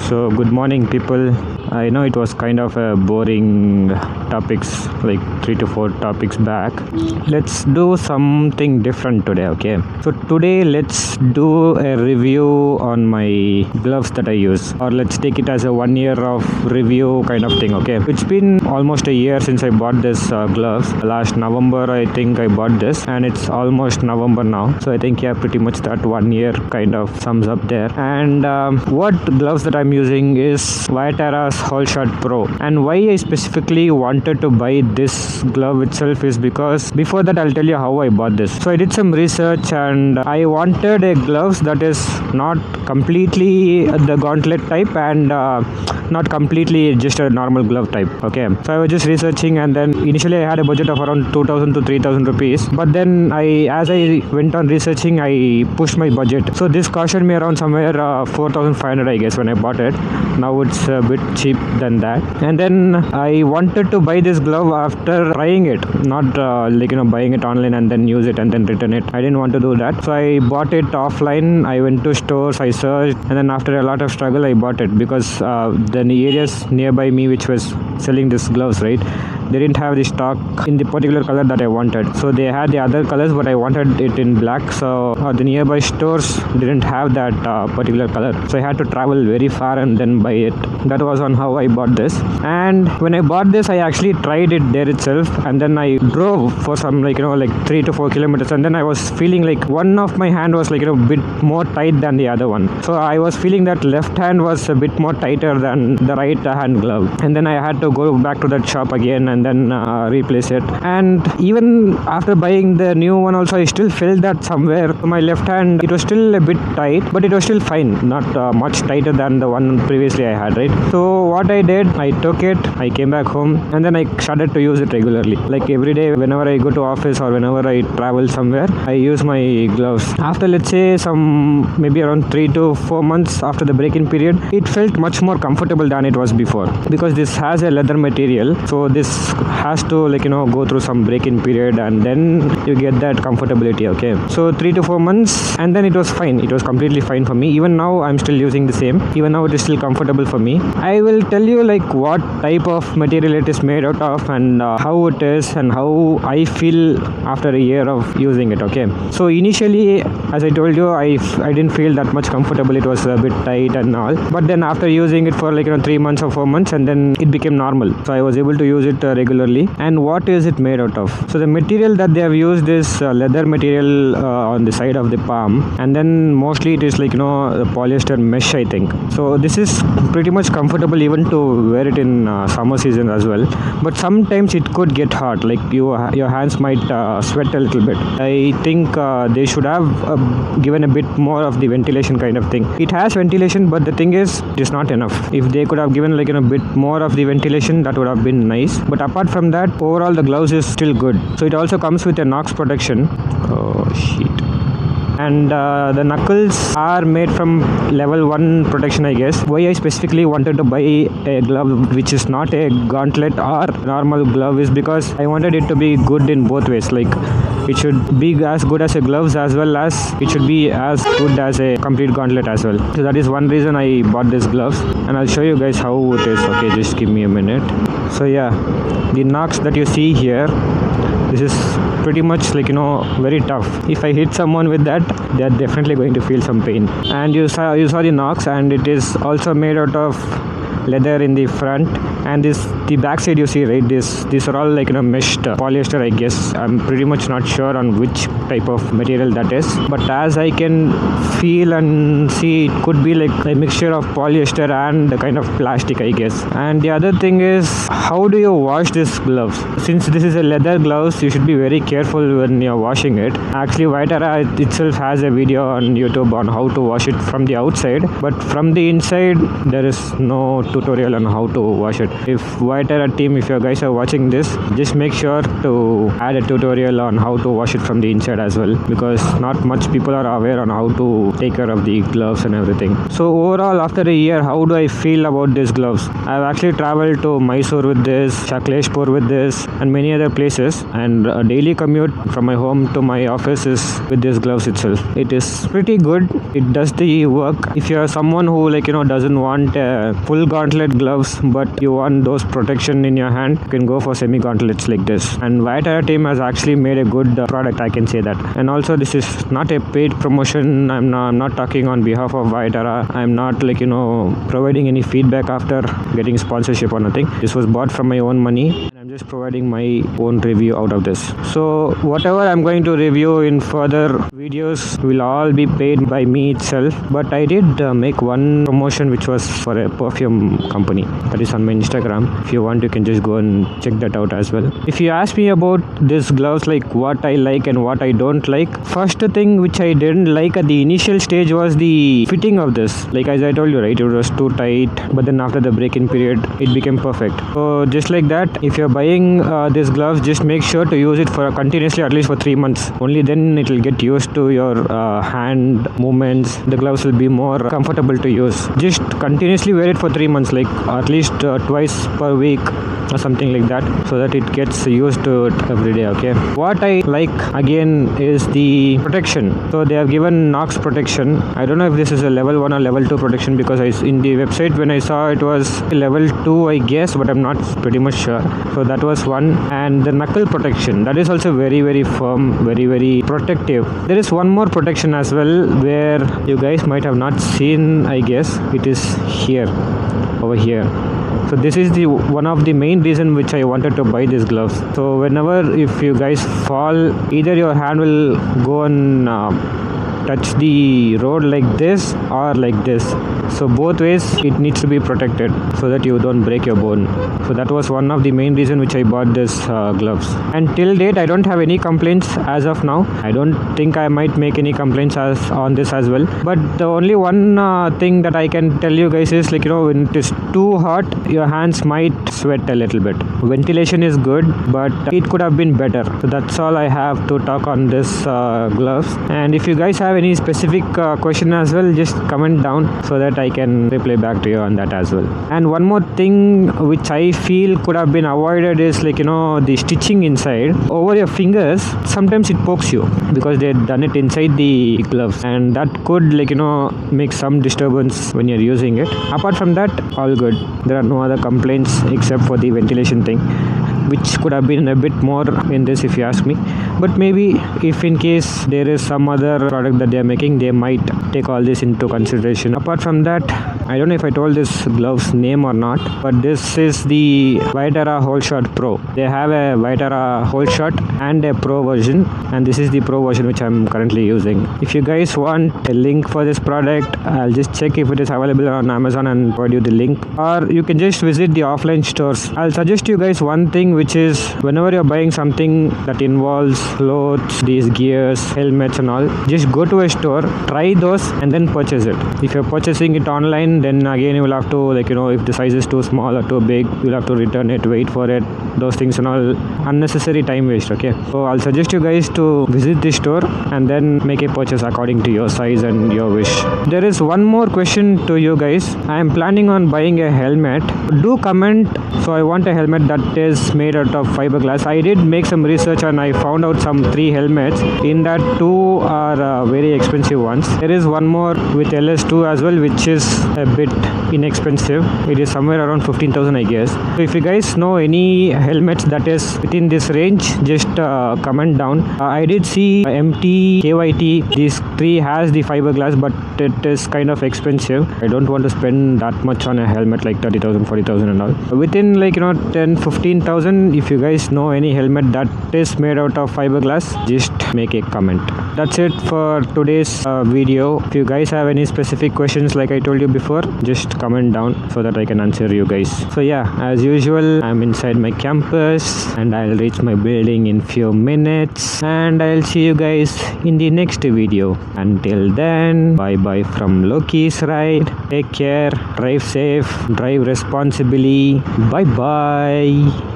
So good morning people. I know it was kind of a boring topics, like 3 to 4 topics back. Let's do something different today, okay? So today let's do a review on my gloves that I use, or let's take it as a 1 year of review kind of thing, okay? It's been almost a year since I bought this gloves. Last November I think I bought this, and it's almost November now. So I think pretty much that 1 year kind of sums up there. And what gloves that I'm using is Viaterra HoleShot Pro. And why I specifically wanted to buy this glove itself is because before that I'll tell you how I bought this. So I did some research and I wanted a gloves that is not completely the gauntlet type and not completely just a normal glove type. Okay, so I was just researching, and then initially I had a budget of around 2,000 to 3,000 rupees, but then as I went on researching, I pushed my budget. So this costed me around somewhere 4,500 I guess when I bought it. Now it's a bit cheap than that. And then I wanted to buy this glove after trying it, not buying it online and then use it and then return it. I didn't want to do that, so I bought it offline. I went to stores, I searched, and then after a lot of struggle I bought it because the areas nearby me which was selling these gloves, right, they didn't have the stock in the particular color that I wanted. So they had the other colors, but I wanted it in black. So the nearby stores didn't have that particular color. So I had to travel very far and then buy it. That was on how I bought this. And when I bought this, I actually tried it there itself. And then I drove for some 3 to 4 kilometers. And then I was feeling like one of my hand was a bit more tight than the other one. So I was feeling that left hand was a bit more tighter than the right hand glove. And then I had to go back to that shop again and then replace it. And even after buying the new one also, I still felt that somewhere my left hand, it was still a bit tight, but it was still fine, not much tighter than the one previously I had, right? So what I did, I took it, I came back home, and then I started to use it regularly. Like every day whenever I go to office or whenever I travel somewhere, I use my gloves. After let's say maybe around 3 to 4 months after the break-in period, it felt much more comfortable than it was before, because this has a leather material. So this has to go through some break-in period and then you get that comfortability. Okay, so 3 to 4 months, and then it was fine. It was completely fine for me. Even now I'm still using the same. Even now it is still comfortable for me. I will tell you what type of material it is made out of and how it is and how I feel after a year of using it. Okay, so initially, as I told you, I didn't feel that much comfortable. It was a bit tight and all, but then after using it for 3 months or 4 months, and then it became normal. So I was able to use it regularly. And what is it made out of? So the material that they have used is leather material on the side of the palm, and then mostly it is polyester mesh, I think. So this is pretty much comfortable even to wear it in summer season as well, but sometimes it could get hot, like your hands might sweat a little bit. I think they should have given a bit more of the ventilation kind of thing. It has ventilation, but the thing is, it is not enough. If they could have given a bit more of the ventilation, that would have been nice. But apart from that, overall the gloves is still good. So it also comes with a knox protection. Oh shit. And the knuckles are made from level 1 protection, I guess. Why I specifically wanted to buy a glove which is not a gauntlet or normal glove is because I wanted it to be good in both ways. Like it should be as good as a gloves, as well as it should be as good as a complete gauntlet as well. So that is one reason I bought this gloves, and I'll show you guys how it is. Okay, just give me a minute. So yeah, the knox that you see here, this is pretty much very tough. If I hit someone with that, they are definitely going to feel some pain. And you saw the knox, and it is also made out of leather in the front, and the back side you see, right, these are all meshed polyester, I guess. I'm pretty much not sure on which type of material that is, but as I can feel and see, it could be a mixture of polyester and a kind of plastic, I guess. And the other thing is, how do you wash this gloves? Since this is a leather gloves, you should be very careful when you're washing it. Actually, Viaterra itself has a video on YouTube on how to wash it from the outside, but from the inside there is no tutorial on how to wash it. If Viaterra team, if you guys are watching this, just make sure to add a tutorial on how to wash it from the inside as well, because not much people are aware on how to take care of the gloves and everything. So overall, after a year, how do I feel about these gloves? I've actually traveled to Mysore with this, Shakleshpur with this, and many other places, and a daily commute from my home to my office is with these gloves itself. It is pretty good. It does the work. If you are someone who doesn't want full gauntlet gloves, but you want those protection in your hand, you can go for semi gauntlets like this. And Viaterra team has actually made a good product, I can say that. And also, this is not a paid promotion. I'm not talking on behalf of Viaterra. I'm not providing any feedback after getting sponsorship or nothing. This was bought from my own money, and I'm just providing my own review out of this. So whatever I'm going to review in further videos will all be paid by me itself, but I did make one promotion which was for a perfume company that is on my Instagram. If you want, you can just go and check that out as well. If you ask me about these gloves, like what I like and what I don't like, first thing which I didn't like at the initial stage was the fitting of this. Like as I told you, right, it was too tight, but then after the break-in period it became perfect. So just like that, if you're buying these gloves, just make sure to use it for continuously at least for 3 months. Only then it will get used to your hand movements. The gloves will be more comfortable to use. Just continuously wear it for 3 months, like at least twice per week or something like that, so that it gets used to it every day. Okay, what I like again is the protection. So they have given Knox protection. I don't know if this is a level 1 or level 2 protection, because in the website when I saw it was level 2, I guess, but I'm not pretty much sure. So that was one. And the knuckle protection, that is also very, very firm, very, very protective. There is one more protection as well, where you guys might have not seen, I guess. It is here, over here. So this is the one of the main reason which I wanted to buy these gloves. So whenever if you guys fall, either your hand will go and touch the road like this or like this. So both ways it needs to be protected so that you don't break your bone. So that was one of the main reason which I bought this gloves. And till date I don't have any complaints as of now. I don't think I might make any complaints on this as well. But the only one thing that I can tell you guys is, when it is too hot, your hands might sweat a little bit. Ventilation is good, but it could have been better. So that's all I have to talk on this gloves. And if you guys have any specific question as well, just comment down so that I can reply back to you on that as well. And one more thing which I feel could have been avoided is the stitching inside over your fingers. Sometimes it pokes you because they've done it inside the gloves, and that could make some disturbance when you're using it. Apart from that, all good. There are no other complaints except for the ventilation thing, which could have been a bit more in this if you ask me. But maybe if in case there is some other product that they are making, they might take all this into consideration. Apart from that, I don't know if I told this gloves name or not, but this is the Viaterra HoleShot Pro. They have a Viaterra HoleShot and a Pro version, and this is the Pro version which I'm currently using. If you guys want a link for this product, I'll just check if it is available on Amazon and provide you the link, or you can just visit the offline stores. I'll suggest you guys one thing, which is whenever you're buying something that involves clothes, these gears, helmets and all, just go to a store, try those and then purchase it. If you're purchasing it online, then again you will have to if the size is too small or too big, you'll have to return it, wait for it, those things and all, unnecessary time waste. Okay, so I'll suggest you guys to visit the store and then make a purchase according to your size and your wish. There is one more question to you guys. I am planning on buying a helmet. Do comment. So I want a helmet that is made out of fiberglass. I did make some research and I found out some 3 helmets. In that 2 are very expensive ones. There is one more with LS2 as well, which is a bit inexpensive. It is somewhere around 15,000, I guess. So if you guys know any helmets that is within this range, just comment down. I did see MT, KYT. These 3 has the fiberglass, but it is kind of expensive. I don't want to spend that much on a helmet, like 30,000, 40,000 and all. Within 10, 15,000, if you guys know any helmet that is made out of fiberglass, just make a comment. that's it for today's video. If you guys have any specific questions like I told you before, just comment down so that I can answer you guys. So yeah, as usual, I'm inside my campus and I'll reach my building in few minutes, and I'll see you guys in the next video. Until then, bye bye from Loki's Ride. Take care, drive safe, drive responsibly. Bye bye.